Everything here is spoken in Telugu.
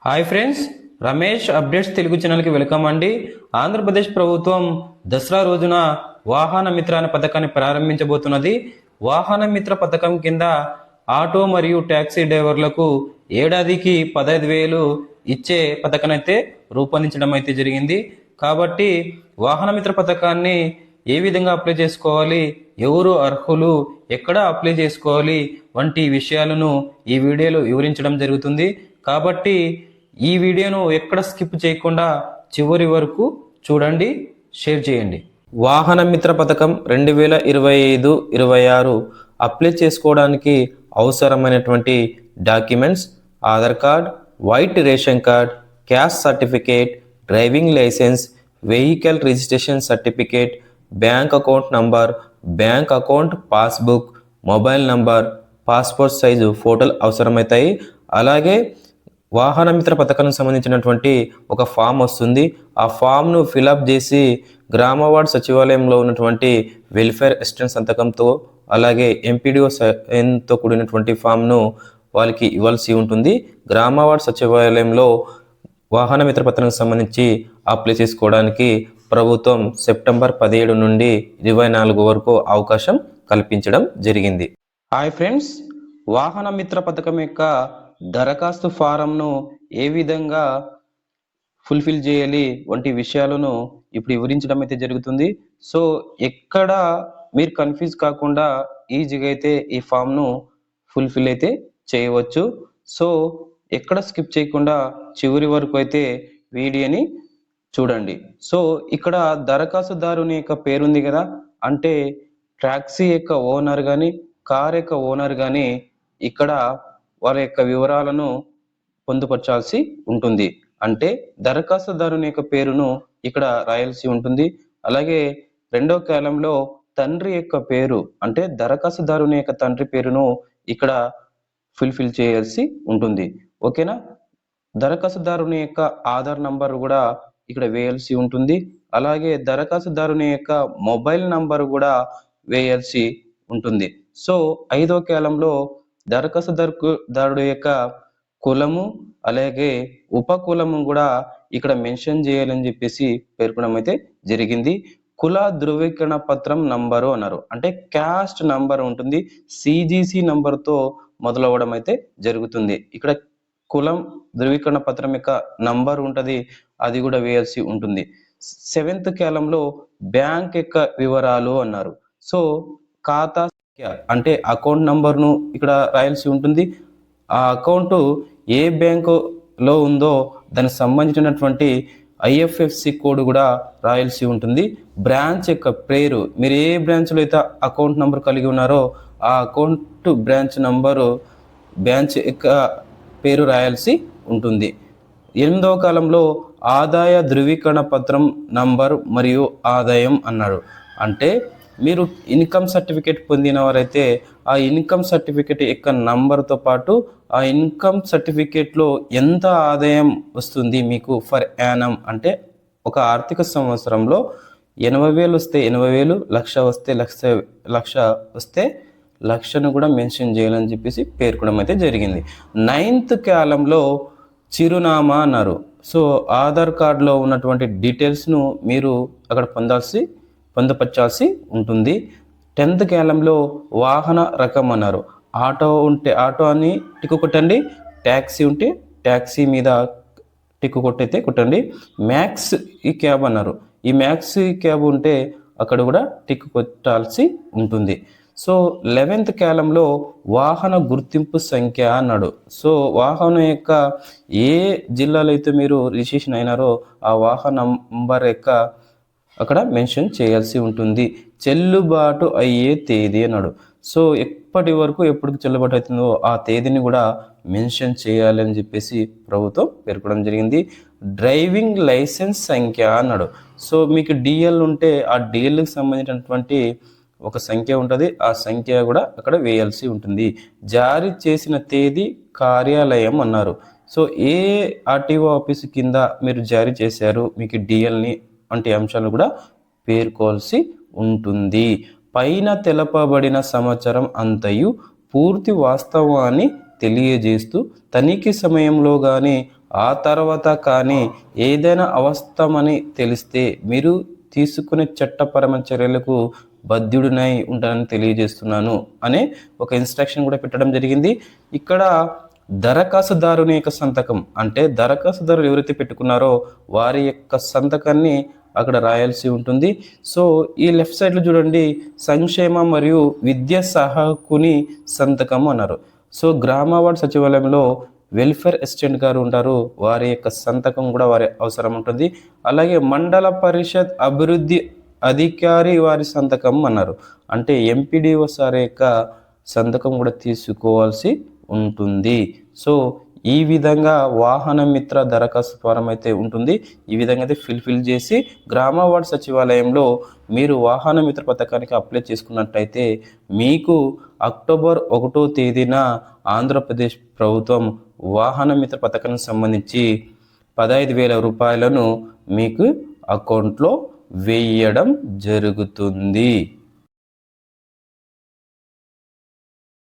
Hi friends, Ramesh updates Telugu ఛానల్కి వెల్కమ్ అండి. ఆంధ్రప్రదేశ్ ప్రభుత్వం దసరా రోజున వాహన మిత్ర అనే పథకాన్ని ప్రారంభించబోతున్నది. వాహన మిత్ర పథకం కింద ఆటో మరియు ట్యాక్సీ డ్రైవర్లకు ఏడాదికి 15,000 ఇచ్చే పథకాన్ని అయితే రూపొందించడం అయితే జరిగింది. కాబట్టి వాహన మిత్ర పథకాన్ని ఏ విధంగా అప్లై చేసుకోవాలి, ఎవరు అర్హులు, ఎక్కడ అప్లై చేసుకోవాలి వంటి విషయాలను ఈ వీడియోలో వివరించడం జరుగుతుంది. కాబట్టి ఈ వీడియోను ఎక్కడ స్కిప్ చేయకుండా చివరి వరకు చూడండి, షేర్ చేయండి. వాహన మిత్ర పథకం 2025-26 అప్లై చేసుకోవడానికి అవసరమైనటువంటి documents: Aadhaar card, white ration card, caste certificate, driving licence, vehicle registration certificate, bank account number, bank account passbook, mobile number, passport size ఫోటోలు అవసరమవుతాయి. అలాగే వాహన మిత్ర పథకానికి సంబంధించినటువంటి ఒక ఫామ్ వస్తుంది. ఆ ఫామ్ను ఫిలప్ చేసి గ్రామ వార్డు సచివాలయంలో ఉన్నటువంటి వెల్ఫేర్ అసిస్టెంట్ సంతకంతో, అలాగే ఎంపీడీఓ సైన్తో కూడినటువంటి ఫామ్ను వాళ్ళకి ఇవ్వాల్సి ఉంటుంది. గ్రామ వార్డు సచివాలయంలో వాహన మిత్ర పథకానికి సంబంధించి అప్లై చేసుకోవడానికి ప్రభుత్వం సెప్టెంబర్ 17 నుండి 24 వరకు అవకాశం కల్పించడం జరిగింది. హాయ్ ఫ్రెండ్స్, వాహన మిత్ర పథకం యొక్క దరఖాస్తు ఫారంను ఏ విధంగా ఫుల్ఫిల్ చేయాలి వంటి విషయాలను ఇప్పుడు వివరించడం అయితే జరుగుతుంది. సో ఎక్కడ మీరు కన్ఫ్యూజ్ కాకుండా ఈజీగా అయితే ఈ ఫామ్ను ఫుల్ఫిల్ అయితే చేయవచ్చు. సో ఎక్కడ స్కిప్ చేయకుండా చివరి వరకు అయితే వీడియోని చూడండి. సో ఇక్కడ దరఖాస్తుదారుని యొక్క పేరుంది కదా, అంటే టాక్సీ యొక్క ఓనర్ కానీ కార్ యొక్క ఓనర్ కానీ ఇక్కడ వారి యొక్క వివరాలను పొందుపరచాల్సి ఉంటుంది. అంటే దరఖాస్తుదారుని యొక్క పేరును ఇక్కడ రాయాల్సి ఉంటుంది. అలాగే రెండో కాలంలో తండ్రి యొక్క పేరు, అంటే దరఖాస్తుదారుని యొక్క తండ్రి పేరును ఇక్కడ ఫుల్ఫిల్ చేయాల్సి ఉంటుంది. ఓకేనా? దరఖాస్తుదారుని యొక్క ఆధార్ నంబర్ కూడా ఇక్కడ వేయాల్సి ఉంటుంది. అలాగే దరఖాస్తుదారుని యొక్క మొబైల్ నంబర్ కూడా వేయాల్సి ఉంటుంది. సో ఐదో కాలంలో దరఖాస్తుదారుడు యొక్క కులము, అలాగే ఉపకులము కూడా ఇక్కడ మెన్షన్ చేయాలని చెప్పేసి పేర్కొనడం అయితే జరిగింది. కుల ధృవీకరణ పత్రం నంబరు అన్నారు, అంటే క్యాస్ట్ నంబర్ ఉంటుంది. సిజిసి నంబర్తో మొదలవడం అయితే జరుగుతుంది. ఇక్కడ కులం ధృవీకరణ పత్రం యొక్క నంబర్ ఉంటుంది, అది కూడా వేయాల్సి ఉంటుంది. 7th కాలంలో బ్యాంక్ యొక్క వివరాలు అన్నారు. సో ఖాతా అంటే అకౌంట్ నంబర్ను ఇక్కడ రాయాల్సి ఉంటుంది. ఆ అకౌంట్ ఏ బ్యాంకులో ఉందో దానికి సంబంధించినటువంటి ఐఎఫ్ఎస్సి కోడ్ కూడా రాయాల్సి ఉంటుంది. బ్రాంచ్ యొక్క పేరు, మీరు ఏ బ్రాంచ్లో అయితే అకౌంట్ నంబర్ కలిగి ఉన్నారో ఆ అకౌంట్ బ్రాంచ్ నంబరు, బ్రాంచ్ యొక్క పేరు రాయాల్సి ఉంటుంది. 8వ కాలంలో ఆదాయ ధృవీకరణ పత్రం నంబర్ మరియు ఆదాయం అన్నాడు. అంటే మీరు ఇన్కమ్ సర్టిఫికేట్ పొందిన వారైతే ఆ ఇన్కమ్ సర్టిఫికేట్ యొక్క నంబర్తో పాటు ఆ ఇన్కమ్ సర్టిఫికేట్లో ఎంత ఆదాయం వస్తుంది మీకు ఫర్ యానం, అంటే ఒక ఆర్థిక సంవత్సరంలో 80,000 వస్తే 80,000, 1,00,000 వస్తే 1,00,000 వస్తే 1,00,000ను కూడా మెన్షన్ చేయాలని చెప్పేసి పేర్కొనడం అయితే జరిగింది. 9th కాలంలో చిరునామా అన్నారు. సో ఆధార్ కార్డులో ఉన్నటువంటి డీటెయిల్స్ను మీరు అక్కడ పొందుపరచాల్సి ఉంటుంది. 10th కాలంలో వాహన రకం అన్నారు. ఆటో ఉంటే ఆటో అని టిక్కు కొట్టండి, ట్యాక్సీ ఉంటే ట్యాక్సీ మీద టిక్కు కొట్టండి. మ్యాక్స్ ఈ క్యాబ్ అన్నారు. ఈ మ్యాక్స్ ఈ క్యాబ్ ఉంటే అక్కడ కూడా టిక్కు కొట్టాల్సి ఉంటుంది. సో 11th కాలంలో వాహన గుర్తింపు సంఖ్య అన్నాడు. సో వాహనం యొక్క ఏ జిల్లాలో అయితే మీరు రిజిస్ట్రేషన్ అయినారో ఆ వాహన నంబర్ యొక్క అక్కడ మెన్షన్ చేయాల్సి ఉంటుంది. చెల్లుబాటు అయ్యే తేదీ అన్నాడు. సో ఎప్పటికి చెల్లుబాటు అవుతుందో ఆ తేదీని కూడా మెన్షన్ చేయాలని చెప్పేసి ప్రభుత్వం పేర్కొనడం జరిగింది. డ్రైవింగ్ లైసెన్స్ సంఖ్య అన్నాడు. సో మీకు డిఎల్ ఉంటే ఆ డిఎల్కి సంబంధించినటువంటి ఒక సంఖ్య ఉంటుంది, ఆ సంఖ్య కూడా అక్కడ వేయాల్సి ఉంటుంది. జారీ చేసిన తేదీ, కార్యాలయం అన్నారు. సో ఏ ఆర్టీఓ ఆఫీస్ కింద మీరు జారీ చేశారు మీకు డిఎల్ని వంటి అంశాలు కూడా పేర్కోవాల్సి ఉంటుంది. పైన తెలపబడిన సమాచారం అంతయు పూర్తి వాస్తవాన్ని తెలియజేస్తూ తనిఖీ సమయంలో కానీ ఆ తర్వాత కానీ ఏదైనా అవస్థమని తెలిస్తే మీరు తీసుకునే చట్టపరమైన చర్యలకు బద్ధ్యుడినై ఉంటానని తెలియజేస్తున్నాను అనే ఒక ఇన్స్ట్రక్షన్ కూడా పెట్టడం జరిగింది. ఇక్కడ దరఖాస్తుదారుని యొక్క సంతకం, అంటే దరఖాస్తుదారులు ఎవరైతే పెట్టుకున్నారో వారి యొక్క సంతకాన్ని అక్కడ రాయాల్సి ఉంటుంది. సో ఈ లెఫ్ట్ సైడ్లో చూడండి, సంక్షేమ మరియు విద్యా సహాయకుని సంతకం అన్నారు. సో గ్రామ వార్డు సచివాలయంలో వెల్ఫేర్ అసిస్టెంట్ గారు ఉంటారు, వారి యొక్క సంతకం కూడా వారి అవసరం ఉంటుంది. అలాగే మండల పరిషత్ అభివృద్ధి అధికారి వారి సంతకం అన్నారు, అంటే ఎంపీడీఓ సార్ యొక్క సంతకం కూడా తీసుకోవాల్సి ఉంటుంది. సో ఈ విధంగా వాహన మిత్ర దరఖాస్తు ఫారం అయితే ఉంటుంది. ఈ విధంగా అయితే ఫిల్ చేసి గ్రామ వార్డు సచివాలయంలో మీరు వాహన మిత్ర పథకానికి అప్లై చేసుకున్నట్టయితే మీకు అక్టోబర్ 1వ తేదీన ఆంధ్రప్రదేశ్ ప్రభుత్వం వాహన మిత్ర పథకానికి సంబంధించి 15,000 రూపాయలను మీకు అకౌంట్లో వేయడం జరుగుతుంది.